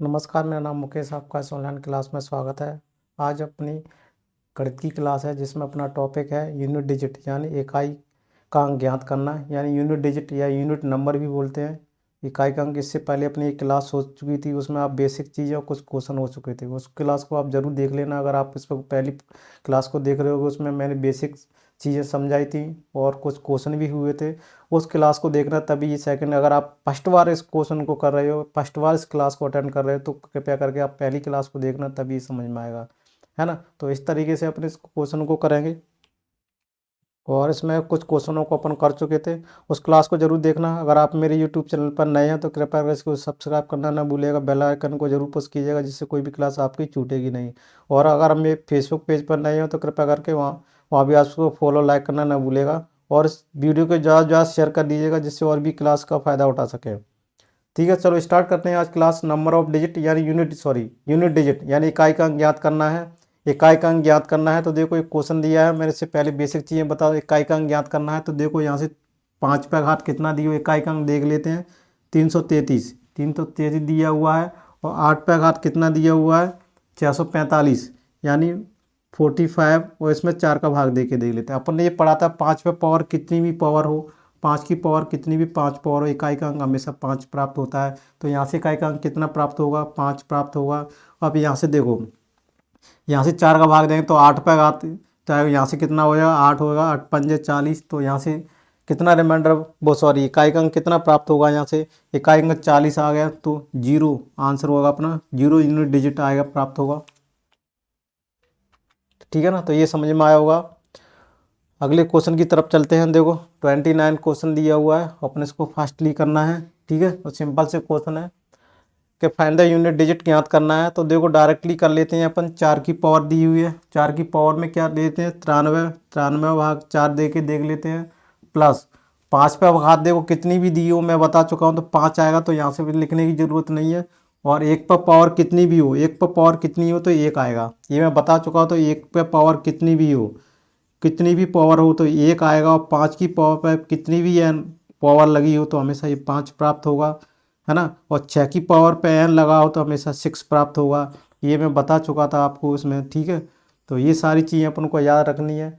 नमस्कार, मेरा नाम मुकेश, आपका इस ऑनलाइन क्लास में स्वागत है। आज अपनी गणित की क्लास है जिसमें अपना टॉपिक है यूनिट डिजिट यानी इकाई का अंक ज्ञात करना, यानी यूनिट डिजिट या यूनिट नंबर भी बोलते हैं। इकाई का अंक इससे पहले अपनी एक क्लास हो चुकी थी, उसमें आप बेसिक चीज़ें और कुछ क्वेश्चन हो चुके थे। उस क्लास को आप ज़रूर देख लेना। अगर आप इस पर पहली क्लास को देख रहे होगे, उसमें मैंने बेसिक चीज़ें समझाई थी और कुछ क्वेश्चन भी हुए थे। उस क्लास को देखना, तभी सेकंड अगर आप फर्स्ट बार इस क्वेश्चन को कर रहे हो, फर्स्ट बार इस क्लास को अटेंड कर रहे हो, तो कृपया करके आप पहली क्लास को देखना, तभी समझ में आएगा, है ना। तो इस तरीके से अपने इस क्वेश्चन को करेंगे और इसमें कुछ क्वेश्चनों को अपन कर चुके थे। उस क्लास को जरूर देखना। अगर आप मेरे यूट्यूब चैनल पर नए हैं तो कृपया करके इसको सब्सक्राइब करना ना भूलिएगा, बेल आइकन को जरूर प्रेस कीजिएगा, जिससे कोई भी क्लास आपकी छूटेगी नहीं। और अगर हम मेरे फेसबुक पेज पर नए हो तो कृपया करके वहाँ वहाँ भी आपको फॉलो लाइक करना ना भूलिएगा, और इस वीडियो को ज़्यादा से ज़्यादा शेयर कर दीजिएगा, जिससे और भी क्लास का फ़ायदा उठा सके। ठीक है, चलो स्टार्ट करते हैं आज क्लास। नंबर ऑफ डिजिट यानी यूनिट डिजिट यानी इकाई का अंक ज्ञात करना है। इकाई का अंक ज्ञात करना है तो देखो एक क्वेश्चन दिया है, मेरे से पहले बेसिक चीज़ें बताओ। इकाई का अंक ज्ञात करना है तो देखो यहाँ से 5 पे घात कितना दिया हुआ, इकाई का अंक देख लेते हैं। 333 दिया हुआ है। और 8 पे घात कितना दिया हुआ है, 645 यानी 45। और इसमें 4 का भाग दे के देख लेते हैं। अपन ने ये पढ़ा था 5 पे पावर कितनी भी पावर हो, 5 की पावर कितनी भी 5 पावर हो, इकाई का अंक हमेशा 5 प्राप्त होता है। तो यहाँ से इकाई का अंक कितना प्राप्त होगा, 5 प्राप्त होगा। अब यहाँ से देखो, यहाँ से 4 का भाग देंगे तो 8 पे घात, चाहे यहाँ से कितना हो जाएगा, 8 होगा, 8 पंजे 40। तो यहाँ से कितना रिमाइंडर, वो सॉरी इकाई का अंक कितना प्राप्त होगा, यहाँ से इकाई अंक 40 आ गया तो जीरो आंसर होगा अपना, जीरो यूनिट डिजिट आएगा, प्राप्त होगा। ठीक है ना, तो ये समझ में आया होगा। अगले क्वेश्चन की तरफ चलते हैं। देखो 29 क्वेश्चन दिया हुआ है, अपने इसको फास्टली करना है। ठीक है, तो सिंपल से क्वेश्चन है कि फाइंड द यूनिट डिजिट ज्ञात करना है। तो देखो डायरेक्टली कर लेते हैं अपन। 4 की पावर दी हुई है, 4 की पावर में क्या लेते हैं, 93, 93 भाग 4 दे के देख लेते हैं। प्लस 5 पे घात देखो कितनी भी दी हो, मैं बता चुका हूँ, तो 5 आएगा, तो यहाँ से भी लिखने की ज़रूरत नहीं है। और 1 पर पावर कितनी भी हो, 1 पर पावर कितनी हो तो 1 आएगा, ये मैं बता चुका हूँ। तो 1 पे पावर कितनी भी हो, कितनी भी पावर हो तो 1 आएगा। और 5 की पावर पर कितनी भी एन पावर लगी हो तो हमेशा ये 5 प्राप्त होगा, है ना। और 6 की पावर पे एन लगा हो तो हमेशा 6 प्राप्त होगा, ये मैं बता चुका था आपको इसमें। ठीक है, तो ये सारी चीज़ें अपन को याद रखनी है।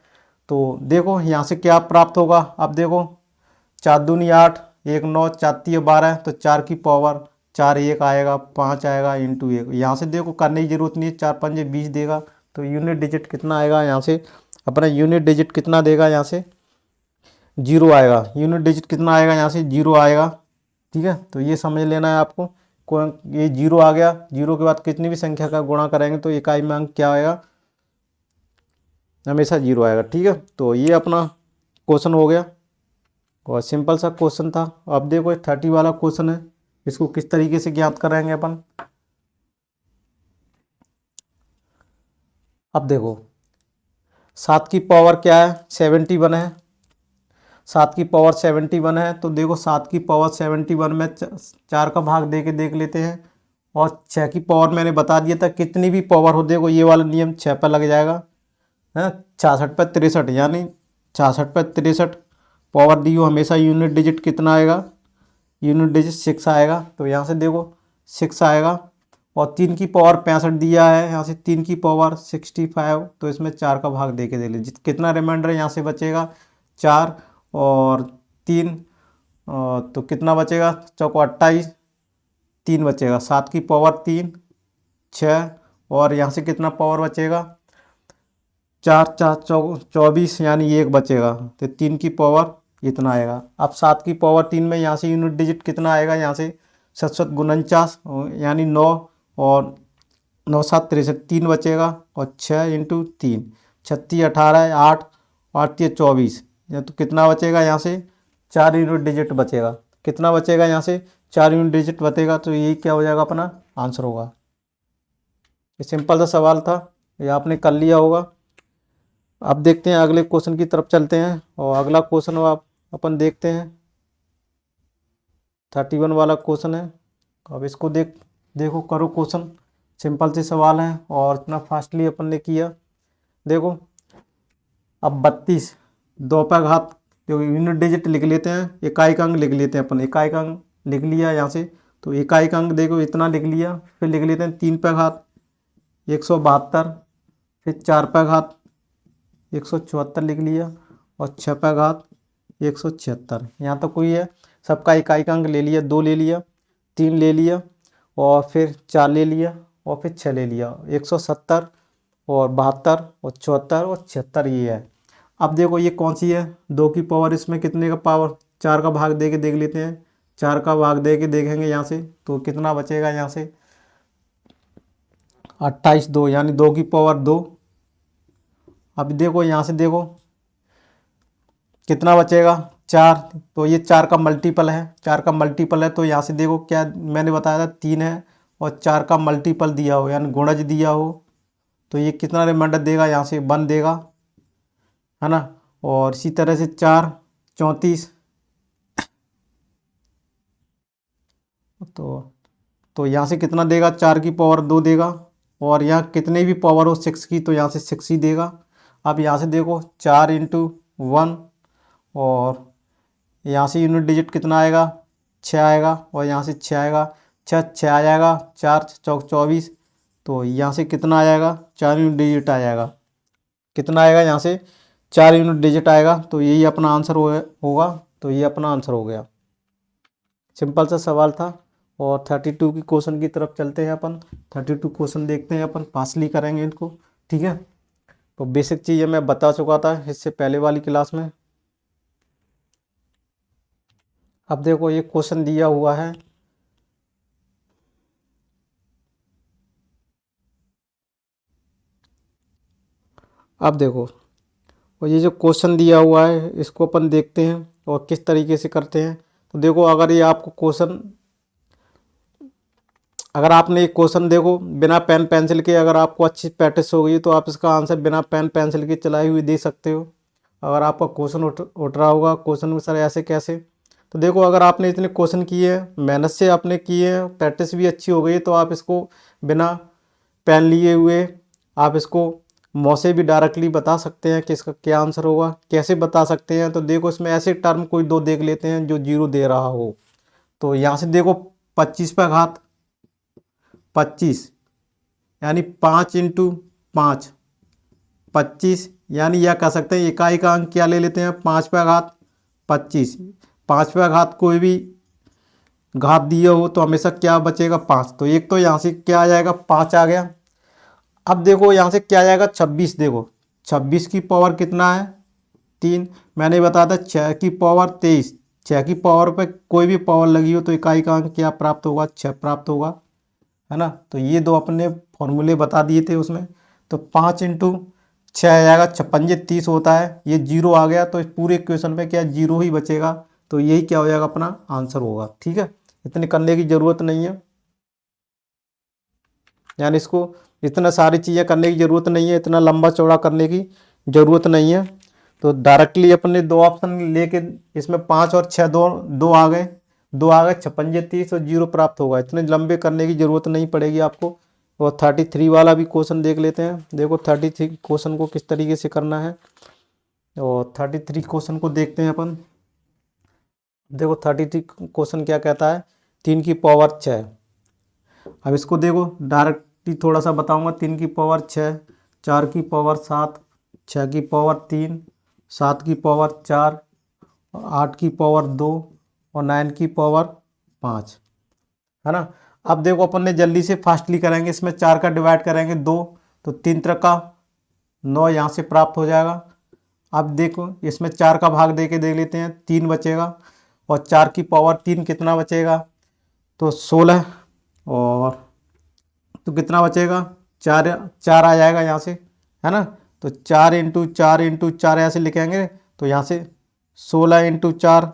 तो देखो यहाँ से क्या प्राप्त होगा, अब देखो 4 दूनी 8, 1 9, 4 तिया 12, तो 4 की पावर 4 1 आएगा, 5 आएगा इंटू 1। यहाँ से देखो करने की जरूरत नहीं है, 4 पंजे 20 देगा। तो यूनिट डिजिट कितना आएगा, यहाँ से अपना यूनिट डिजिट कितना देगा, यहाँ से जीरो आएगा। यूनिट डिजिट कितना आएगा, यहाँ से जीरो आएगा। ठीक है, तो ये समझ लेना है आपको। ये जीरो आ गया, जीरो के बाद कितनी भी संख्या का गुणा करेंगे तो इकाई में अंक क्या आएगा, हमेशा जीरो आएगा। ठीक है, तो ये अपना क्वेश्चन हो गया और सिंपल सा क्वेश्चन था। अब देखो 30 वाला क्वेश्चन है, इसको किस तरीके से ज्ञात करेंगे अपन। अब देखो 7 की पावर क्या है, 71 है। 7 की पावर 71 है, तो देखो 7 की पावर 71 में 4 का भाग दे के देख लेते हैं। और 6 की पावर मैंने बता दिया था, कितनी भी पावर हो देखो ये वाला नियम 6 पर लग जाएगा, है। 66 पर 63 यानी 66 पर 63 पावर दी हो, हमेशा यूनिट डिजिट कितना आएगा, यूनिट डिजिट 6 आएगा। तो यहाँ से देखो 6 आएगा। और 3 की पावर 65 दिया है, यहाँ से 3 की पावर 65, तो इसमें 4 का भाग दे के दे लीजिए, कितना रिमाइंडर यहाँ से बचेगा 4 और 3, तो कितना बचेगा, चौको 28, 3 बचेगा। 7 की पावर 3 6, और यहाँ से कितना पावर बचेगा 4 4 24 यानी 1 बचेगा। तो 3 की पावर इतना आएगा। अब 7 की पावर 3 में यहाँ से यूनिट डिजिट कितना आएगा, यहाँ से 7 7 49 यानी 9, और 9 7 63, 3 बचेगा। और 6 इंटू 3 36 18 8 8 24, या तो कितना बचेगा यहाँ से 4 यूनिट डिजिट बचेगा। कितना बचेगा यहाँ से 4 यूनिट डिजिट बचेगा, तो यही क्या हो जाएगा अपना आंसर होगा। ये सिंपल सा सवाल था, ये आपने कर लिया होगा। अब देखते हैं अगले क्वेश्चन की तरफ चलते हैं, और अगला क्वेश्चन आप अपन देखते हैं 31 वाला क्वेश्चन है। अब इसको देखो करो क्वेश्चन, सिंपल से सवाल है और इतना फास्टली अपन ने किया। देखो अब 32 दो पे घात, जो यूनिट डिजिट लिख लेते हैं, इकाई का अंक लिख लेते हैं अपन। इकाई का अंक लिख लिया यहाँ से, तो इकाई का अंक देखो इतना लिख लिया। फिर लिख लेते हैं 3 पे घात 172, फिर 4 पे घात 174 लिख लिया, और 6 पे घात 176। यहाँ तक कोई है। सबका इकाई का अंक ले लिया, 2 ले लिया, 3 ले लिया, और फिर 4 ले लिया, और फिर 6 ले लिया। 170 और 72 और 74 और 76 ये है। अब देखो ये कौन सी है, 2 की पावर, इसमें कितने का पावर, 4 का भाग दे के देख लेते हैं। 4 का भाग दे के देखेंगे यहाँ से, तो कितना बचेगा यहाँ से 28 2, यानी 2 की पावर 2। अब देखो यहाँ से देखो कितना बचेगा 4, तो ये 4 का मल्टीपल है, 4 का मल्टीपल है, तो यहाँ से देखो क्या मैंने बताया था 3 है, और 4 का मल्टीपल दिया हो यानी गुणज दिया हो, तो ये कितना रिमाइंडर देगा यहाँ से 1 देगा, है ना। और इसी तरह से 4 34, तो यहाँ से कितना देगा 4 की पावर 2 देगा, और यहाँ कितने भी पावर हो 6 की, तो यहाँ से 6 ही देगा। अब यहाँ से देखो 4 × 1, और यहाँ से यूनिट डिजिट कितना आएगा 6 आएगा, और यहाँ से 6 आएगा, 6 आ जाएगा, 4 चौक 24, तो यहाँ से कितना आ जाएगा 4 यूनिट डिजिट आ जाएगा। कितना आएगा यहाँ से 4 यूनिट डिजिट आएगा, तो यही अपना आंसर होगा। तो ये अपना आंसर हो गया। सिंपल सा सवाल था। और 32 की क्वेश्चन की तरफ चलते हैं अपन। 32 क्वेश्चन देखते हैं अपन, पासली करेंगे इनको, ठीक है। तो बेसिक चीज़ें मैं बता चुका था इससे पहले वाली क्लास में। अब देखो ये क्वेश्चन दिया हुआ है, अब देखो और ये जो क्वेश्चन दिया हुआ है इसको अपन देखते हैं और किस तरीके से करते हैं। तो देखो अगर ये आपको क्वेश्चन, अगर आपने एक क्वेश्चन देखो बिना पेन पेंसिल के, अगर आपको अच्छी प्रैक्टिस हो गई तो आप इसका आंसर बिना पेन पेंसिल के चलाई हुई दे सकते हो। अगर आपका क्वेश्चन उठ रहा होगा क्वेश्चन में सर ऐसे कैसे, तो देखो अगर आपने इतने क्वेश्चन किए हैं, मेहनत से आपने किए हैं, प्रैक्टिस भी अच्छी हो गई, तो आप इसको बिना पेन लिए हुए आप इसको मुँह से भी डायरेक्टली बता सकते हैं कि इसका क्या आंसर होगा। कैसे बता सकते हैं, तो देखो इसमें ऐसे टर्म कोई 2 देख लेते हैं जो 0 दे रहा हो। तो यहाँ से देखो 25 पे घात 25 यानी 5 × 5 25, यानी यह कह सकते हैं इकाई का अंक क्या ले लेते हैं 5 पे घात 25। 5 पे घात कोई भी घात दिया हो तो हमेशा क्या बचेगा 5, तो एक तो यहाँ से क्या आ जाएगा 5 आ गया। अब देखो यहाँ से क्या आ जाएगा 26, देखो 26 की पावर कितना है 3, मैंने बताया था 6 की पावर 23, 6 की पावर पे कोई भी पावर लगी हो तो इकाई का अंक क्या प्राप्त होगा 6 प्राप्त होगा, है ना। तो ये 2 अपने फॉर्मूले बता दिए थे उसमें। तो 5 × 6 आ जाएगा 56 30 होता है, ये 0 आ गया, तो इस पूरे इक्वेशन में क्या 0 ही बचेगा, तो यही क्या हो जाएगा अपना आंसर होगा, ठीक है। इतने करने की ज़रूरत नहीं है, यानी इसको इतना सारी चीज़ें करने की ज़रूरत नहीं है, इतना लंबा चौड़ा करने की ज़रूरत नहीं है। तो डायरेक्टली अपने 2 ऑप्शन लेके इसमें 5 और 6 दो आ गए, 56 30 और 0 प्राप्त होगा। इतने लंबे करने की ज़रूरत नहीं पड़ेगी आपको। और 33 वाला भी क्वेश्चन देख लेते हैं। देखो 33 क्वेश्चन को किस तरीके से करना है, और 33 क्वेश्चन को देखते हैं अपन। देखो 33 क्वेश्चन क्या कहता है, 3 की पावर 6। अब इसको देखो डायरेक्टली थोड़ा सा बताऊंगा। 3 की पावर 6, 4 की पावर 7, 6 की पावर 3, 7 की पावर 4, 8 की पावर 2 और 9 की पावर 5, है ना। अब देखो अपन ने जल्दी से फास्टली करेंगे, इसमें 4 का डिवाइड करेंगे 2, तो 3 3 का 9 यहाँ से प्राप्त हो जाएगा। अब देखो इसमें 4 का भाग दे के देख लेते हैं, 3 बचेगा, और 4 की पावर 3 कितना बचेगा, तो 16, और तो कितना बचेगा 4 4 आ जाएगा यहाँ से, है ना। तो 4 × 4 × 4 ऐसे लिखेंगे, तो यहाँ से 16 × 4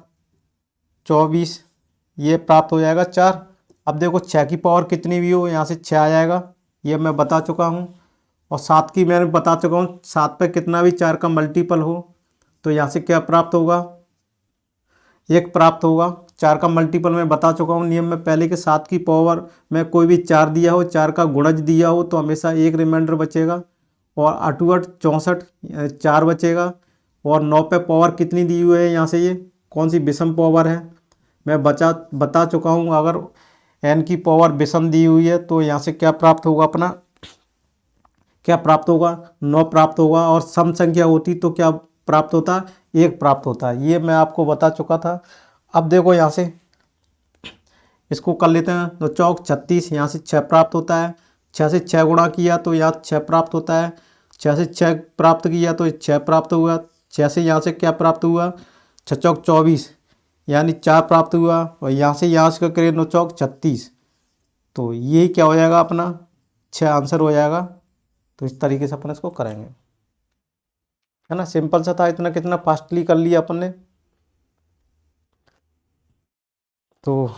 24 ये प्राप्त हो जाएगा 4। अब देखो 6 की पावर कितनी भी हो यहाँ से 6 आ जाएगा, ये मैं बता चुका हूँ। और 7 की मैंने बता चुका हूँ, 7 पे कितना भी 4 का मल्टीपल हो तो यहाँ से क्या प्राप्त होगा 1 प्राप्त होगा। 4 का मल्टीपल मैं बता चुका हूँ नियम में पहले के, 7 की पावर में कोई भी 4 दिया हो, 4 का गुणज दिया हो तो हमेशा 1 रिमाइंडर बचेगा, और 8 8 64 4 बचेगा। और 9 पे पावर कितनी दी हुई है यहाँ से, ये कौन सी विषम पावर है मैं बता चुका हूँ। अगर n की पावर विषम दी हुई है, तो यहाँ से क्या प्राप्त होगा अपना, क्या प्राप्त होगा, 9 प्राप्त होगा। और सम संख्या होती तो क्या प्राप्त होता, 1 प्राप्त होता। ये मैं आपको बता चुका था। अब देखो यहाँ से इसको कर लेते हैं, तो चौक 36, यहाँ से 6 प्राप्त होता है। 6 से 6 गुणा किया तो यहाँ 6 प्राप्त होता है। 6 से 6 प्राप्त किया तो 6 प्राप्त हुआ। 6 से यहाँ से क्या प्राप्त हुआ, 6 चौक 24, यानी 4 प्राप्त हुआ। और यहाँ से करें 9 चौक 36, तो ये क्या हो जाएगा अपना, 6 आंसर हो जाएगा। तो इस तरीके से अपन इसको करेंगे, है ना। सिंपल सा था, इतना कितना फास्टली कर लिया अपन ने। तो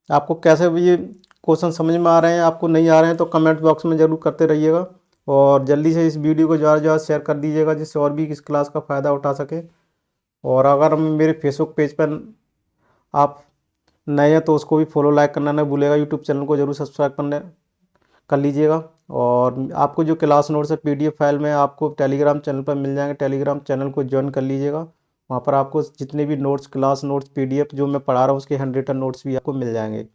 आपको कैसे भी ये क्वेश्चन समझ में आ रहे हैं, आपको नहीं आ रहे हैं, तो कमेंट बॉक्स में ज़रूर करते रहिएगा। और जल्दी से इस वीडियो को ज़्यादा से ज़्यादा शेयर कर दीजिएगा, जिससे और भी इस क्लास का फ़ायदा उठा सके। और अगर मेरे फेसबुक पेज पर आप नए हैं तो उसको भी फॉलो लाइक करना ना भूलेगा। यूट्यूब चैनल को ज़रूर सब्सक्राइब करने कर लीजिएगा। और आपको जो क्लास नोट्स है PDF फाइल में आपको टेलीग्राम चैनल पर मिल जाएंगे, टेलीग्राम चैनल को ज्वाइन कर लीजिएगा। वहाँ पर आपको जितने भी नोट्स, क्लास नोट्स, PDF जो मैं पढ़ा रहा हूँ उसके हैंड नोट्स भी आपको मिल जाएंगे,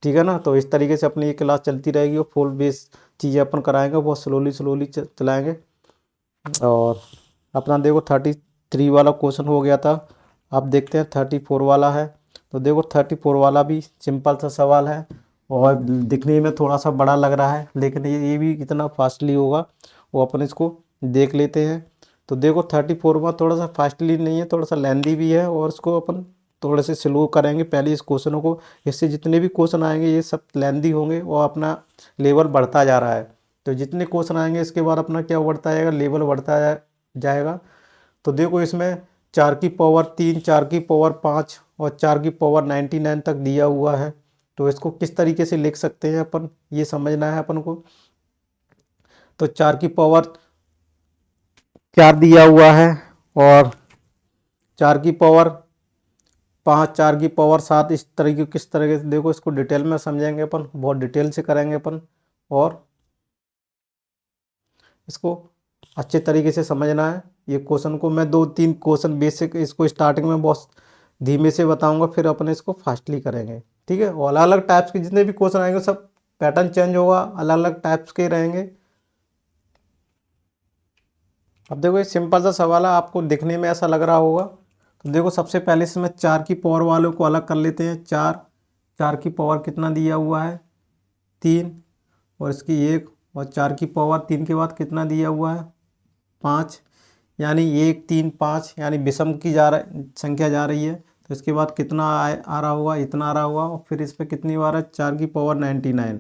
ठीक है ना। तो इस तरीके से अपनी ये क्लास चलती रहेगी और फुल बेस चीज़ें अपन कराएंगे, बहुत स्लोली चलाएँगे। और अपना देखो 33 वाला क्वेश्चन हो गया था। अब देखते हैं 34 वाला है। तो देखो 34 वाला भी सिंपल सा सवाल है और दिखने में थोड़ा सा बड़ा लग रहा है, लेकिन ये भी कितना फास्टली होगा वो अपन इसको देख लेते हैं। तो देखो 34 में थोड़ा सा फास्टली नहीं है, थोड़ा सा लेंदी भी है, और इसको अपन थोड़े से स्लो करेंगे पहले इस क्वेश्चनों को। इससे जितने भी क्वेश्चन आएंगे ये सब लेंदी होंगे और अपना लेवल बढ़ता जा रहा है। तो जितने क्वेश्चन आएंगे इसके बाद अपना क्या बढ़ता जाएगा, लेवल बढ़ता जाएगा। तो देखो इसमें 4 की पावर 3, 4 की पावर 5 और 4 की पावर 99 तक दिया हुआ है। तो इसको किस तरीके से लिख सकते हैं अपन, ये समझना है अपन को। तो 4 की पावर 4 दिया हुआ है, और 4 की पावर 5, 4 की पावर 7, इस तरीके किस तरीके से देखो इसको डिटेल में समझेंगे अपन, बहुत डिटेल से करेंगे अपन। और इसको अच्छे तरीके से समझना है। ये क्वेश्चन को मैं 2-3 क्वेश्चन बेसिक इसको स्टार्टिंग में बहुत धीमे से बताऊंगा, फिर अपन इसको फास्टली करेंगे, ठीक है। और अलग अलग टाइप्स के जितने भी क्वेश्चन आएंगे सब पैटर्न चेंज होगा, अलग अलग टाइप्स के रहेंगे। अब देखो ये सिंपल सा सवाल है, आपको दिखने में ऐसा लग रहा होगा। तो देखो सबसे पहले इसमें 4 की पावर वालों को अलग कर लेते हैं। 4 की पावर कितना दिया हुआ है, 3, और इसकी 1, और 4 की पावर 3 के बाद कितना दिया हुआ है, 5, यानी 1 3 5, यानी विषम की संख्या जा रही है। तो इसके बाद कितना आ रहा होगा, इतना आ रहा होगा। और फिर इस पर कितनी बार है, 4 की पावर 99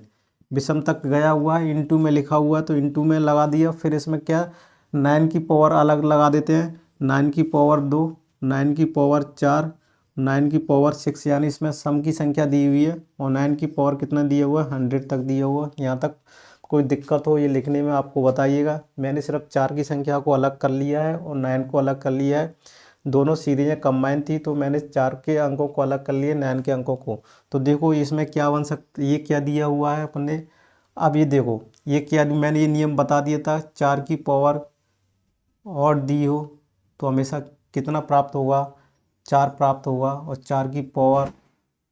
विषम तक गया हुआ है, इंटू में लिखा हुआ है तो इंटू में लगा दिया। फिर इसमें क्या 9 की पावर अलग लगा देते हैं, 9 की पावर 2, 9 की पावर 4, 9 की पावर 6, यानी इसमें सम की संख्या दी हुई है। और 9 की पावर कितना दिया हुआ है, 100 तक दिया हुआ है। यहाँ तक कोई दिक्कत हो ये लिखने में आपको बताइएगा। मैंने सिर्फ 4 की संख्या को अलग कर लिया है और 9 को अलग कर लिया है। दोनों सीरीजें कंबाइन थी तो मैंने 4 के अंकों को अलग कर लिए 9 के अंकों को। तो देखो इसमें क्या बन सकता, ये क्या दिया हुआ है अपने। अब ये देखो ये क्या, मैंने ये नियम बता दिया था, 4 की पावर और दी हो तो हमेशा कितना प्राप्त होगा, 4 प्राप्त होगा। और 4 की पावर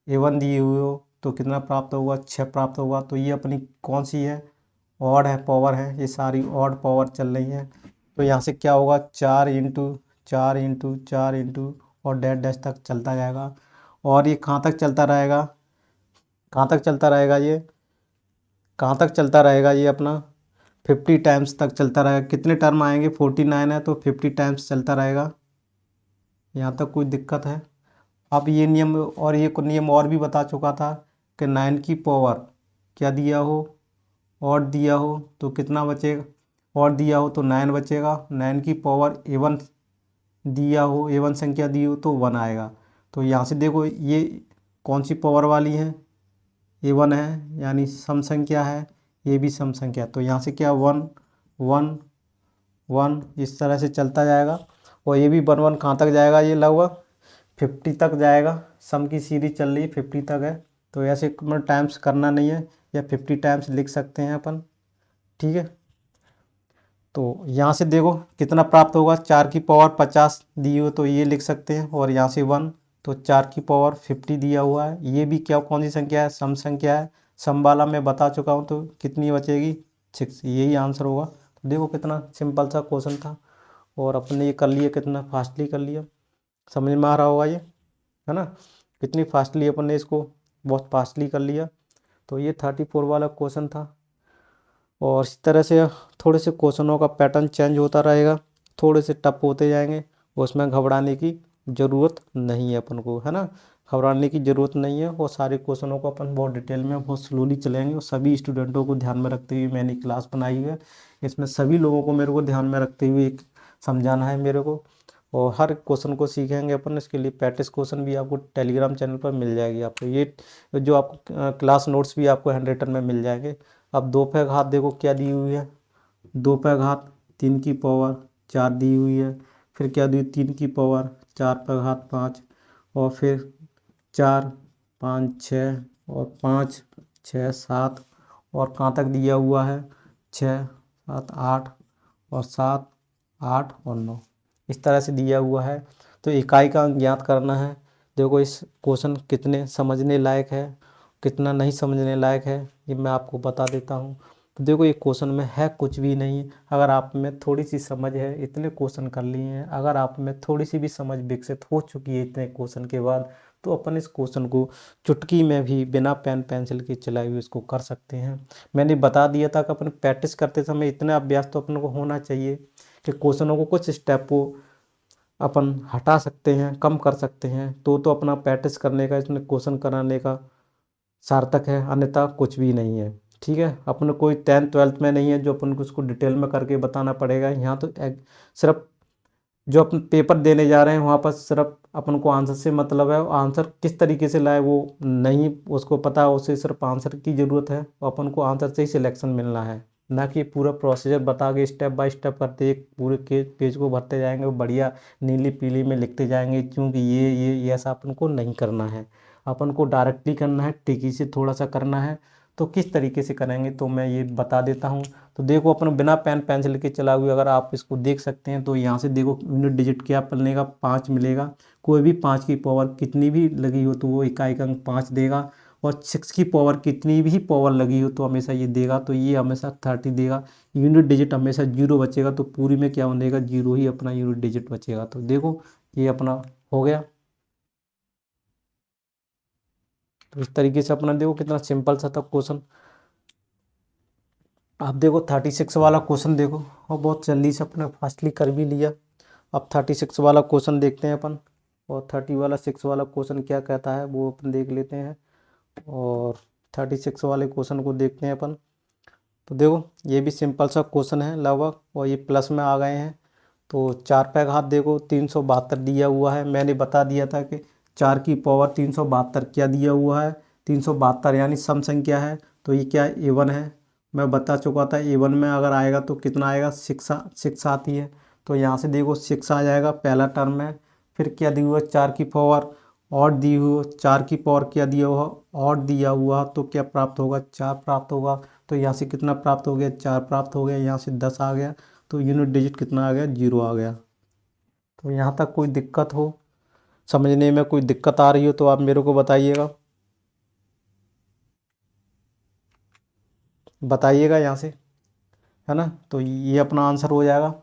A1 दी हुई हो तो कितना प्राप्त होगा, 6 प्राप्त होगा। तो ये अपनी कौन सी है, ऑड है, पावर है, ये सारी ऑड पावर चल रही है। तो यहाँ से क्या होगा, 4 इंटू 4 इंटू 4 इंटू और डैश डैश तक चलता जाएगा। और ये कहाँ तक चलता रहेगा, कहाँ तक चलता रहेगा, ये कहाँ तक चलता रहेगा, ये अपना 50 टाइम्स तक चलता रहेगा। कितने टर्म आएंगे, 49 है तो 50 टाइम्स चलता रहेगा। यहाँ तक कोई दिक्कत है। अब ये नियम, और ये नियम और भी बता चुका था कि 9 की पावर क्या दिया हो, और दिया हो तो कितना बचेगा, और दिया हो तो 9 बचेगा। 9 की पावर A1 दिया हो, A1 संख्या दी हो तो 1 आएगा। तो यहाँ से देखो ये कौन सी पावर वाली है, A1 है, यानी सम संख्या है, ये भी सम संख्या। तो यहाँ से क्या 1 1 1 इस तरह से चलता जाएगा। और ये भी 1 1 कहाँ तक जाएगा, ये लगभग 50 तक जाएगा। सम की सीरीज चल रही है 50 तक है। तो ऐसे टाइम्स करना नहीं है, या 50 टाइम्स लिख सकते हैं अपन, ठीक है। तो यहाँ से देखो कितना प्राप्त होगा, 4 की पावर 50 दी हो तो ये लिख सकते हैं, और यहाँ से 1 तो 4 की पावर 50 दिया हुआ है। ये भी क्या कौन सी संख्या है, सम संख्या है। सम वाला मैं बता चुका हूँ, तो कितनी बचेगी 6, यही आंसर होगा। तो देखो कितना सिंपल सा क्वेश्चन था और अपने ये कर लिया, कितना फास्टली कर लिया। समझ में आ रहा होगा ये, है ना, कितनी फास्टली अपन ने इसको बहुत फास्टली कर लिया। तो ये 34 वाला क्वेश्चन था। और इस तरह से थोड़े से क्वेश्चनों का पैटर्न चेंज होता रहेगा, थोड़े से टफ होते जाएंगे, उसमें घबराने की ज़रूरत नहीं है अपन को, है ना, घबराने की ज़रूरत नहीं है। और सारे क्वेश्चनों को अपन बहुत डिटेल में बहुत स्लोली चलेंगे और सभी स्टूडेंटों को ध्यान में रखते हुए मैंने क्लास बनाई है। इसमें सभी लोगों को मेरे को ध्यान में रखते हुए समझाना है मेरे को, और हर क्वेश्चन को सीखेंगे अपन। इसके लिए प्रैक्टिस क्वेश्चन भी आपको टेलीग्राम चैनल पर मिल जाएगी आपको, ये जो आपको क्लास नोट्स भी आपको हैंड रिटन में मिल जाएंगे। अब दो पे घात देखो क्या दी हुई है, दो पे घात 3 की पावर 4 दी हुई है। फिर क्या दी, 3 की पावर 4 पे घात 5, और फिर 4 5 6 और 5 6 7, और कहाँ तक दिया हुआ है 6 7 8 और 7 8 और 9, इस तरह से दिया हुआ है। तो इकाई का अंक ज्ञात करना है। देखो इस क्वेश्चन कितने समझने लायक है, कितना नहीं समझने लायक है, ये मैं आपको बता देता हूँ। तो देखो ये क्वेश्चन में है कुछ भी नहीं, अगर आप में थोड़ी सी समझ है, इतने क्वेश्चन कर लिए हैं, अगर आप में थोड़ी सी भी समझ विकसित हो चुकी है इतने क्वेश्चन के बाद, तो अपन इस क्वेश्चन को चुटकी में भी बिना पेन पेंसिल के चलाए हुए इसको कर सकते हैं। मैंने बता दिया था कि अपन प्रैक्टिस करते समय इतना अभ्यास तो अपन को होना चाहिए कि क्वेश्चनों को कुछ स्टेप को अपन हटा सकते हैं, कम कर सकते हैं, तो अपना प्रैक्टिस करने का, इसमें क्वेश्चन कराने का सार्थक है, अन्यथा कुछ भी नहीं है। ठीक है, अपन कोई 10th 12th में नहीं है जो अपन को उसको डिटेल में करके बताना पड़ेगा। यहाँ तो सिर्फ जो अपन पेपर देने जा रहे हैं वहाँ पर सिर्फ अपन को आंसर से मतलब है, आंसर किस तरीके से लाए वो नहीं उसको पता, उसे सिर्फ आंसर की ज़रूरत है, अपन को आंसर से ही सिलेक्शन मिलना है, ना कि पूरा प्रोसीजर बता के स्टेप बाय स्टेप करते एक पूरे के पेज को भरते जाएंगे, वो बढ़िया नीली पीली में लिखते जाएंगे, क्योंकि ये ऐसा अपन को नहीं करना है। अपन को डायरेक्टली करना है, टिकी से थोड़ा सा करना है। तो किस तरीके से करेंगे तो मैं ये बता देता हूँ। तो देखो अपन बिना पेन पेंसिल के चला हुए अगर आप इसको देख सकते हैं, तो यहाँ से देखो यूनिट डिजिट क्या बनेगा, 5 मिलेगा। कोई भी 5 की पावर कितनी भी लगी हो तो वो इकाई का अंक 5 देगा, और 6 की पावर कितनी भी पावर लगी हो तो हमेशा ये देगा, तो ये हमेशा 30 देगा। यूनिट डिजिट हमेशा 0 बचेगा, तो पूरी में क्या बनेगा, 0 ही अपना यूनिट डिजिट बचेगा। तो देखो ये अपना हो गया। तो इस तरीके से अपना देखो कितना सिंपल सा था क्वेश्चन। आप देखो 36 वाला क्वेश्चन देखो, और बहुत जल्दी से अपने फास्टली कर भी लिया। अब 36 वाला क्वेश्चन देखते हैं अपन, और 6 वाला क्वेश्चन क्या कहता है वो अपन देख लेते हैं। और 36 वाले क्वेश्चन को देखते हैं अपन। तो देखो ये भी सिंपल सा क्वेश्चन है लगभग, और ये प्लस में आ गए हैं। तो 4 पे घात देखो 372 दिया हुआ है। मैंने बता दिया था कि 4 की पावर 372 क्या दिया हुआ है, 372 यानी सम संख्या है। तो ये क्या है, A1 है। मैं बता चुका था A1 में अगर आएगा तो कितना आएगा, 6 आती है। तो यहाँ से देखो 6 आ जाएगा पहला टर्म है। फिर क्या दिया हुआ, 4 की पावर और दी हुई, 4 की पावर क्या दिया हुआ, और दिया हुआ, तो क्या प्राप्त होगा, 4 प्राप्त होगा। तो यहाँ से कितना प्राप्त हो गया, 4 प्राप्त हो गया। यहाँ से 10 आ गया, तो यूनिट डिजिट कितना आ गया, 0 आ गया। तो यहाँ तक कोई दिक्कत हो, समझने में कोई दिक्कत आ रही हो तो आप मेरे को बताइएगा, बताइएगा यहाँ से, है ना। तो ये अपना आंसर हो जाएगा।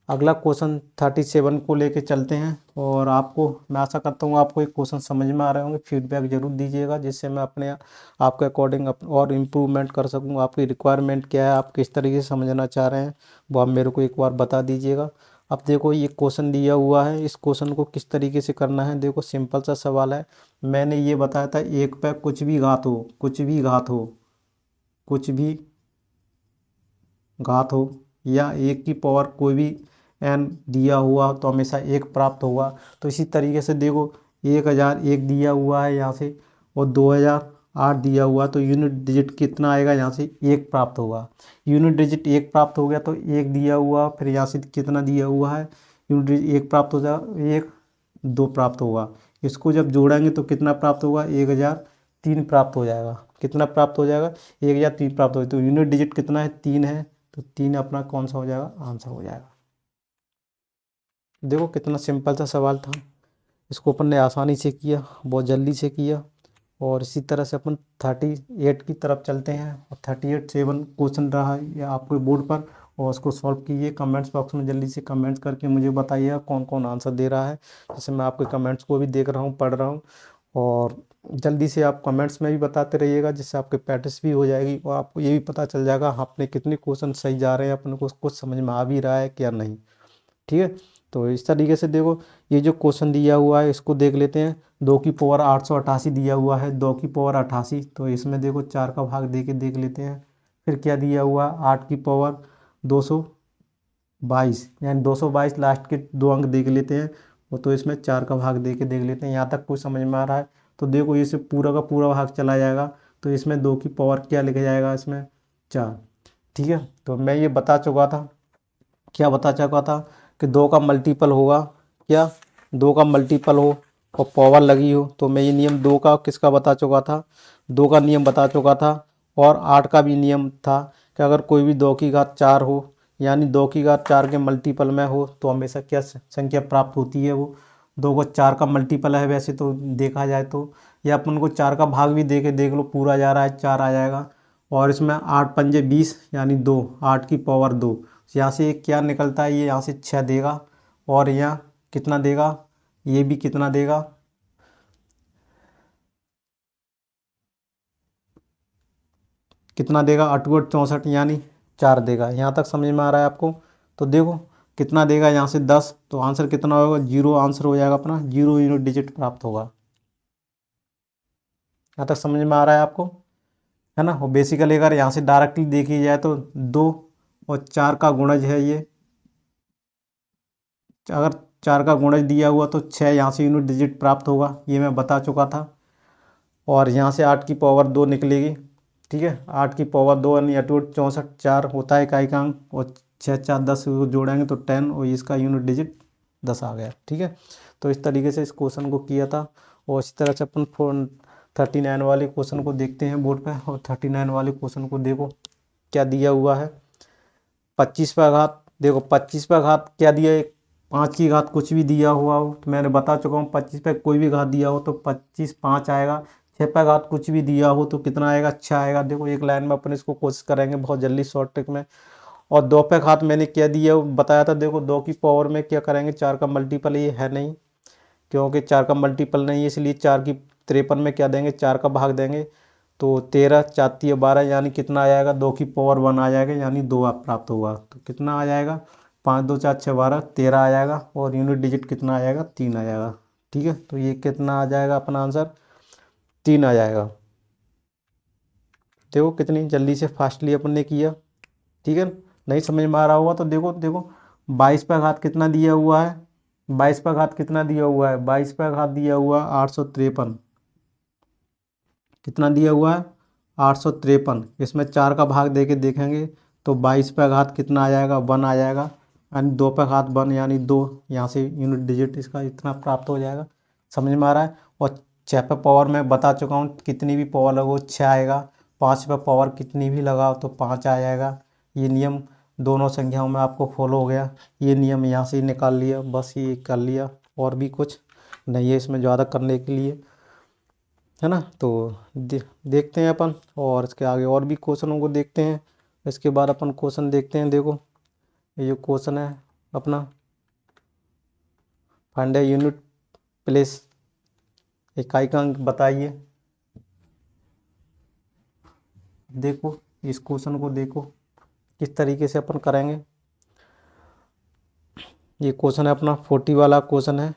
अगला क्वेश्चन 37 को लेके चलते हैं, और आपको मैं आशा करता हूँ आपको एक क्वेश्चन समझ में आ रहे होंगे। फीडबैक जरूर दीजिएगा, जिससे मैं अपने आपके अकॉर्डिंग और इम्प्रूवमेंट कर सकूँ। आपकी रिक्वायरमेंट क्या है, आप किस तरीके से समझना चाह रहे हैं, वो आप मेरे को एक बार बता दीजिएगा। अब देखो ये क्वेश्चन दिया हुआ है, इस क्वेश्चन को किस तरीके से करना है। देखो सिंपल सा सवाल है। मैंने ये बताया था, एक पे कुछ भी घात हो, कुछ भी घात हो, कुछ भी घात हो, या एक की पावर कोई भी n दिया हुआ तो हमेशा एक प्राप्त होगा। तो इसी तरीके से देखो 1001 दिया हुआ है यहाँ से, और 2008 दिया हुआ, तो यूनिट डिजिट कितना आएगा, यहाँ से एक प्राप्त होगा। यूनिट डिजिट एक प्राप्त हो गया, तो एक दिया हुआ, फिर यहाँ से कितना दिया हुआ है, यूनिट डिजिट एक प्राप्त हो जाएगा, एक 2 प्राप्त होगा। इसको जब जोड़ेंगे तो कितना प्राप्त होगा, 1003 प्राप्त हो जाएगा। कितना प्राप्त हो जाएगा, 1003 प्राप्त हो जाएगा। तो यूनिट डिजिट कितना है, 3 है। तो 3 अपना कौन सा हो जाएगा, आंसर हो जाएगा। देखो कितना सिंपल सा सवाल था। इसको अपन ने आसानी से किया, बहुत जल्दी से किया। और इसी तरह से अपन 38 की तरफ चलते हैं। और 38 7 क्वेश्चन रहा है या आपके बोर्ड पर, और उसको सॉल्व कीजिए। कमेंट्स बॉक्स में जल्दी से कमेंट्स करके मुझे बताइएगा कौन कौन आंसर दे रहा है। जैसे मैं आपके कमेंट्स को भी देख रहा हूँ, पढ़ रहा हूँ। और जल्दी से आप कमेंट्स में भी बताते रहिएगा, जिससे आपके प्रैक्टिस भी हो जाएगी और आपको ये भी पता चल जाएगा आपने कितने क्वेश्चन सही जा रहे हैं, अपन को कुछ समझ में आ भी रहा है क्या नहीं। ठीक है, तो इस तरीके से देखो, ये जो क्वेश्चन दिया हुआ है इसको देख लेते हैं। 2 की पावर 888 दिया हुआ है, 2 की पावर 88। तो इसमें देखो 4 का भाग दे के देख लेते हैं। फिर क्या दिया हुआ, 8 की पावर 222, यानी 222 लास्ट के 2 अंक देख लेते हैं। वो तो इसमें 4 का भाग दे के देख लेते हैं। यहाँ तक कुछ समझ में आ रहा है? तो देखो ये से पूरा का पूरा भाग चला जाएगा, तो इसमें 2 की पावर क्या लिखा जाएगा, इसमें 4। ठीक है, तो मैं ये बता चुका था, क्या बता चुका था कि 2 का मल्टीपल होगा, क्या 2 का मल्टीपल हो और पावर लगी हो। तो मैं ये नियम 2 का किसका बता चुका था, 2 का नियम बता चुका था। और 8 का भी नियम था कि अगर कोई भी 2 की घात 4 हो, यानी 2 की घात 4 के मल्टीपल में हो, तो हमेशा क्या संख्या प्राप्त होती है, वो 2 को 4 का मल्टीपल है वैसे तो देखा जाए तो। या अपन को 4 का भाग भी दे के देख लो, पूरा जा रहा है 4 आ जाएगा। और इसमें 8 पंजे 20 यानी 2, 8 की पावर 2। यहाँ से क्या निकलता है, ये यहाँ से 6 देगा। और यहाँ कितना देगा, ये भी कितना देगा, कितना देगा, 8 8 64 यानी 4 देगा। यहाँ तक समझ में आ रहा है आपको? तो देखो कितना देगा, यहाँ से 10, तो आंसर कितना होगा, 0 आंसर हो जाएगा अपना, 0 यूनिट डिजिट प्राप्त होगा। यहाँ तक समझ में आ रहा है आपको, है ना? और बेसिकली अगर यहाँ से डायरेक्टली देखी जाए तो 2 और 4 का गुणज है ये। अगर 4 का गुणज दिया हुआ तो 6 यहाँ से यूनिट डिजिट प्राप्त होगा, ये मैं बता चुका था। और यहाँ से 8 की पावर 2 निकलेगी। ठीक है, 8 की पावर 2 यानी 8 8 64, 4 होता है इकाई का अंक, और 6 4 10 को जोड़ेंगे तो 10, और इसका यूनिट डिजिट 10 आ गया। ठीक है, तो इस तरीके से इस क्वेश्चन को किया था। और इसी तरह से अपन 39 वाले क्वेश्चन को देखते हैं बोर्ड पे। और 39 वाले क्वेश्चन को देखो क्या दिया हुआ है। 25 पर घात, देखो 25 पर घात क्या दिया है, 5 की घात कुछ भी दिया हुआ हो तो मैंने बता चुका हूँ, 25 पे कोई भी घात दिया हो तो 25 5 आएगा। 6 पर घात कुछ भी दिया हो तो कितना आएगा, 6 आएगा। देखो एक लाइन में अपन इसको कोशिश करेंगे बहुत जल्दी शॉर्ट ट्रिक में। और 2 पे घात मैंने क्या दिया बताया था, देखो 2 की पावर में क्या करेंगे, 4 का मल्टीपल ये है नहीं, क्योंकि 4 का मल्टीपल नहीं है, इसलिए 4 की 53 में क्या देंगे, 4 का भाग देंगे। तो 13 4 तिया 12 यानी कितना आ जाएगा, 2 की पावर 1 आ जाएगा, यानी 2 आप प्राप्त होगा। तो कितना आ जाएगा, 5 2 4 6 12, 13 आ जाएगा। और यूनिट डिजिट कितना आ जाएगा, 3 आ जाएगा। ठीक है, तो ये कितना आ जाएगा अपना आंसर, 3 आ जाएगा। देखो कितनी जल्दी से फास्टली अपन ने किया। ठीक है, नहीं समझ में आ रहा होगा तो देखो देखो, 22 पर घात कितना दिया हुआ है, 22 पर घात कितना दिया हुआ है, 22 पर घात दिया हुआ 853। कितना दिया हुआ है, 853। इसमें 4 का भाग दे के देखेंगे तो 22 पर घात कितना आ जाएगा, 1 आ जाएगा। यानी 2 पर घात 1 यानी 2, यहाँ से यूनिट डिजिट इसका इतना प्राप्त हो जाएगा। समझ में आ रहा है? और 6 पे पावर मैं बता चुका हूँ, कितनी भी पावर लगो 6 आएगा। 5 पे पावर कितनी भी लगाओ तो 5 आ जाएगा। ये नियम दोनों संख्याओं में आपको फॉलो हो गया। ये नियम यहाँ से ही निकाल लिया, बस ये कर लिया, और भी कुछ नहीं है इसमें ज़्यादा करने के लिए, है ना? तो देखते हैं अपन, और इसके आगे और भी क्वेश्चनों को देखते हैं। इसके बाद अपन क्वेश्चन देखते हैं। देखो ये जो क्वेश्चन है अपना, फाइंड ए यूनिट प्लेस, इकाई का अंक बताइए। देखो इस क्वेश्चन को देखो किस तरीके से अपन करेंगे। ये क्वेश्चन है अपना 40 वाला क्वेश्चन है।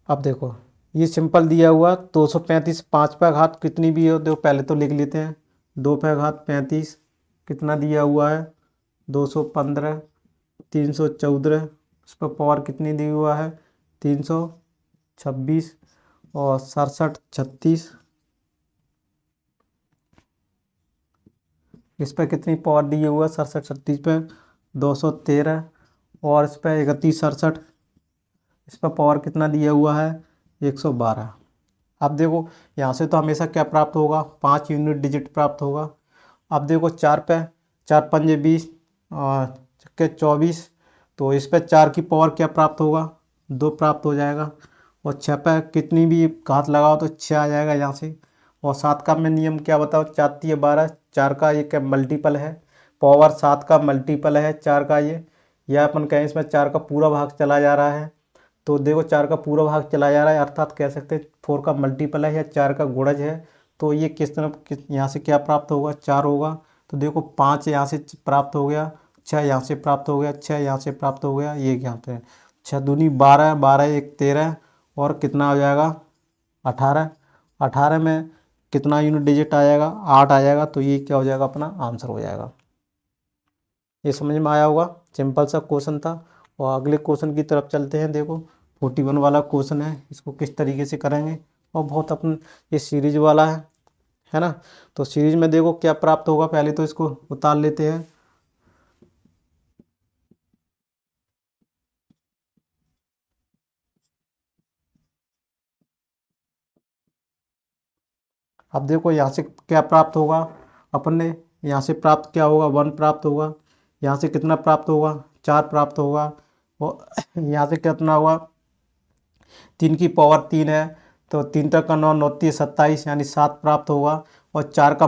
अब देखो ये सिंपल दिया हुआ 235, 5 पर घात कितनी भी हो, देखो पहले तो लिख लेते हैं। 2 पर घात 35 कितना दिया हुआ है, 215, 314। उस पर पावर कितनी दी हुआ है, 326, और 67 36। इस पर कितनी पावर दी हुआ है, 67 36 पे 213। और इस पर 31 67, इस पर पावर कितना दिया हुआ है, 112। अब देखो यहाँ से तो हमेशा क्या प्राप्त होगा, 5 यूनिट डिजिट प्राप्त होगा। अब देखो 4 पे 4 पंजे 20 और छक्के 24, तो इस पे 4 की पावर क्या प्राप्त होगा, 2 प्राप्त हो जाएगा। और 6 पे कितनी भी घात लगाओ तो 6 आ जाएगा यहाँ से। और 7 का मैं नियम क्या बताओ, 4×3=12, 4 का ये क्या मल्टीपल है, पावर 7 का मल्टीपल है 4 का ये, या अपन कहें इसमें 4 का पूरा भाग चला जा रहा है। तो देखो 4 का पूरा भाग चला जा रहा है, अर्थात कह सकते हैं 4 का मल्टीपल है या 4 का गुणज है। तो ये किस तरफ यहाँ से क्या प्राप्त होगा, 4 होगा। तो देखो 5 यहाँ से प्राप्त हो गया, 6 यहाँ से प्राप्त हो गया, 6 यहाँ से प्राप्त हो गया, ये यहाँ पे 6×2=12, 12×1=13, और कितना हो जाएगा 18। 18 में कितना यूनिट डिजिट आ जाएगा, 8 आ जाएगा। तो ये क्या हो जाएगा, अपना आंसर हो जाएगा। ये समझ में आया होगा, सिंपल सा क्वेश्चन था। और अगले क्वेश्चन की तरफ चलते हैं। देखो 41 वाला क्वेश्चन है, इसको किस तरीके से करेंगे। और बहुत अपन ये सीरीज वाला है ना। तो सीरीज में देखो क्या प्राप्त होगा, पहले तो इसको उतार लेते हैं। अब देखो यहाँ से क्या प्राप्त होगा, अपन ने यहाँ से प्राप्त क्या होगा, 1 प्राप्त होगा। यहाँ से कितना प्राप्त होगा, 4 प्राप्त होगा। और यहाँ से कितना होगा, 3 की पावर 3 है, तो 3×9=27, यानी 7 प्राप्त होगा। और 4 का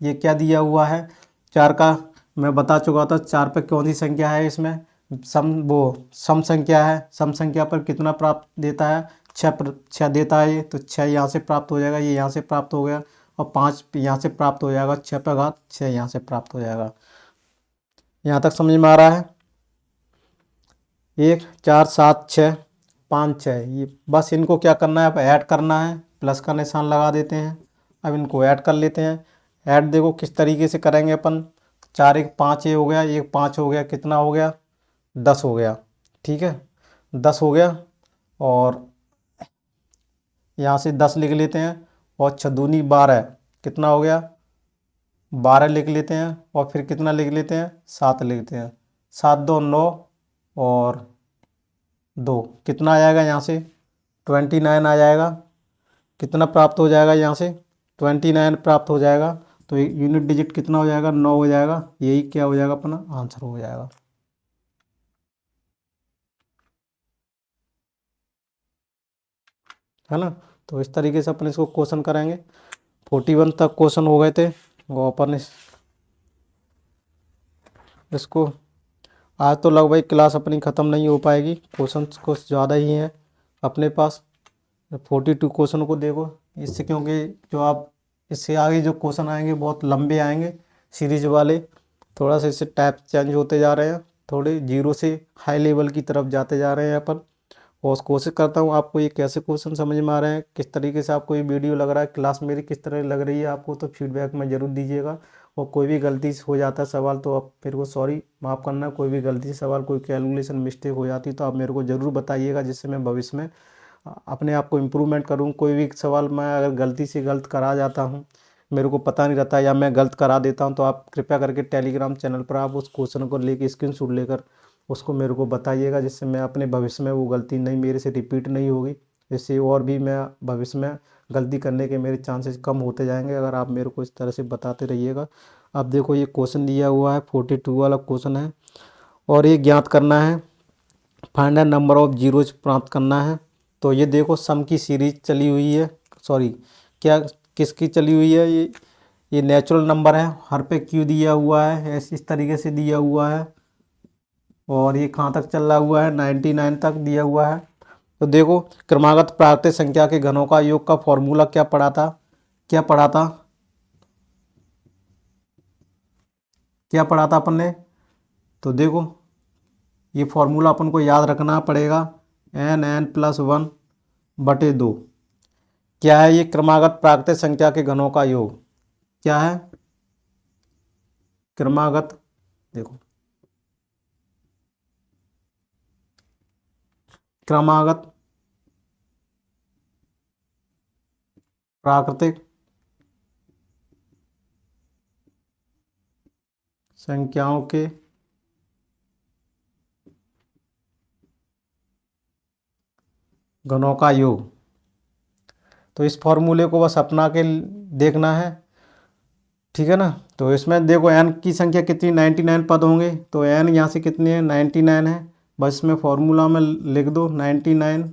ये क्या दिया हुआ है, 4 का मैं बता चुका था। 4 पे कौन सी संख्या है, इसमें सम संख्या है। सम संख्या पर कितना प्राप्त देता है, 6 देता है ये। तो 6 यहाँ से प्राप्त हो जाएगा, ये यहाँ से प्राप्त हो गया। और 5 यहाँ से प्राप्त हो जाएगा, 6×6 यहाँ से प्राप्त हो जाएगा। यहाँ तक समझ में आ रहा है। 1 4 7 6 5 6, ये बस इनको क्या करना है, अब ऐड करना है, प्लस का निशान लगा देते हैं। अब इनको ऐड कर लेते हैं। ऐड देखो किस तरीके से करेंगे अपन, 4×1=5 ये हो गया, 1×5 हो गया, कितना हो गया, 10 हो गया। ठीक है, 10 हो गया। और यहाँ से 10 लिख लेते हैं। और 6×2=12, कितना हो गया, 12 लिख लेते हैं। और फिर कितना लिख लेते हैं, 7 लिखते हैं। 7×2=9, और 2 कितना आ जाएगा, यहाँ से 29 आ जाएगा। कितना प्राप्त हो जाएगा, यहाँ से 29 प्राप्त हो जाएगा। तो यूनिट डिजिट कितना हो जाएगा, 9 हो जाएगा। यही क्या हो जाएगा, अपना आंसर हो जाएगा। है ना। तो इस तरीके से अपन इसको क्वेश्चन करेंगे। 41 तक क्वेश्चन हो गए थे, वो अपन इसको आज तो लगभग क्लास अपनी ख़त्म नहीं हो पाएगी, क्वेश्चन कुछ ज़्यादा ही हैं अपने पास। 42 क्वेश्चन को देखो, इससे क्योंकि जो आप इससे आगे जो क्वेश्चन आएंगे बहुत लंबे आएंगे सीरीज वाले। थोड़ा सा इससे टाइप चेंज होते जा रहे हैं, थोड़े जीरो से हाई लेवल की तरफ जाते जा रहे हैं अपन। और कोशिश करता हूँ आपको ये कैसे क्वेश्चन समझ में आ रहे हैं, किस तरीके से आपको ये वीडियो लग रहा है, क्लास मेरी किस तरह लग रही है आपको, तो फीडबैक में ज़रूर दीजिएगा। और कोई भी गलती से हो जाता है सवाल तो आप मेरे को सॉरी माफ़ करना, कोई भी गलती से सवाल कोई कैलकुलेशन मिस्टेक हो जाती तो आप मेरे को ज़रूर बताइएगा, जिससे मैं भविष्य में अपने आप को इम्प्रूवमेंट करूँ। कोई भी सवाल मैं अगर गलती से गलत करा जाता हूँ, मेरे को पता नहीं रहता या मैं गलत करा देता हूँ, तो आप कृपया करके टेलीग्राम चैनल पर आप उस क्वेश्चन को लेके स्क्रीनशॉट लेकर उसको मेरे को बताइएगा, जिससे मैं अपने भविष्य में वो गलती नहीं मेरे से रिपीट नहीं होगी। जिससे और भी मैं भविष्य में गलती करने के मेरे चांसेस कम होते जाएंगे, अगर आप मेरे को इस तरह से बताते रहिएगा। अब देखो ये क्वेश्चन दिया हुआ है, 42 वाला क्वेश्चन है। और ये ज्ञात करना है, find the number of zeros प्राप्त करना है। तो ये देखो सम की सीरीज चली हुई है, सॉरी क्या किसकी चली हुई है, ये नेचुरल नंबर है, हर पे क्यू दिया हुआ है, ऐसे इस तरीके से दिया हुआ है। और ये कहाँ तक चल रहा हुआ है, 99 तक दिया हुआ है। तो देखो क्रमागत प्राकृतिक संख्या के घनों का योग का फॉर्मूला क्या पढ़ा था, क्या पढ़ा था, क्या पढ़ा था अपन ने। तो देखो ये फॉर्मूला अपन को याद रखना पड़ेगा, n+1/2। क्या है ये, क्रमागत प्राकृतिक संख्या के घनों का योग। क्या है, क्रमागत, देखो क्रमागत प्राकृतिक संख्याओं के घनों का योग। तो इस फॉर्मूले को बस अपना के देखना है, ठीक है ना। तो इसमें देखो n की संख्या कितनी 99 पद होंगे, तो n यहाँ से कितने हैं 99 है। बस इसमें फॉर्मूला में लिख दो 99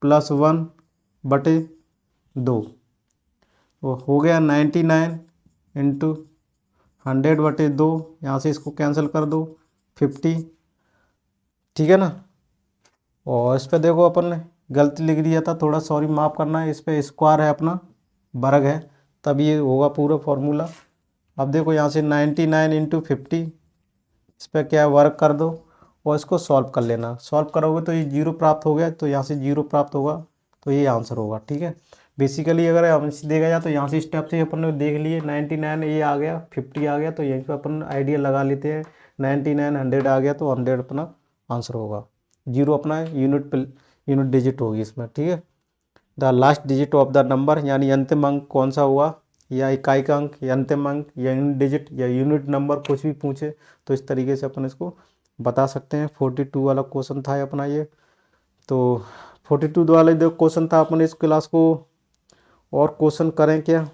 प्लस 1 बटे 2, वो हो गया 99 इंटू 100 बटे 2, यहाँ से इसको कैंसिल कर दो 50, ठीक है ना। और इस पर देखो अपन ने गलती लिख दिया था, थोड़ा सॉरी माफ़ करना है, इस पर स्क्वायर है अपना, वर्ग है, तब ये होगा पूरा फॉर्मूला। अब देखो यहाँ से 99 इंटू 50, इस पर क्या है वर्ग कर दो और इसको सॉल्व कर लेना। सॉल्व करोगे तो ये जीरो प्राप्त हो गया, तो यहाँ से जीरो प्राप्त होगा, तो ये आंसर होगा, ठीक है। बेसिकली अगर हमसे देखा जाए तो यहाँ से स्टेप से अपन ने देख लिए 99 ये आ गया, 50 आ गया, तो यहीं पर अपन आइडिया लगा लेते हैं। 99 100 आ गया तो 100 अपना आंसर होगा। जीरो अपना यूनिट डिजिट होगी इसमें, ठीक है। The last digit of the number, यानी अंतिम अंक कौन सा हुआ, या इकाई का अंक या अंतिम अंक या यूनिट डिजिट या यूनिट नंबर, कुछ भी पूछे तो इस तरीके से अपन इसको बता सकते हैं। 42 वाला क्वेश्चन था अपना ये। तो 42 वाला जो क्वेश्चन था अपन इस क्लास को और क्वेश्चन करें क्या,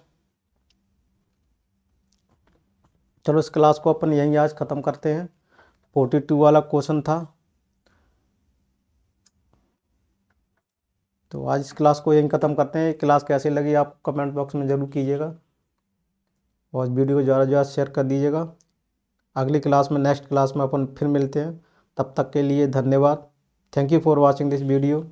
चलो इस क्लास को अपन यहीं आज ख़त्म करते हैं। 42 वाला क्वेश्चन था, तो आज इस क्लास को यहीं ख़त्म करते हैं। क्लास कैसी लगी आप कमेंट बॉक्स में ज़रूर कीजिएगा और वीडियो को ज़्यादा से ज़्यादा शेयर कर दीजिएगा। अगली क्लास में नेक्स्ट क्लास में अपन फिर मिलते हैं, तब तक के लिए धन्यवाद। Thank you for watching this video.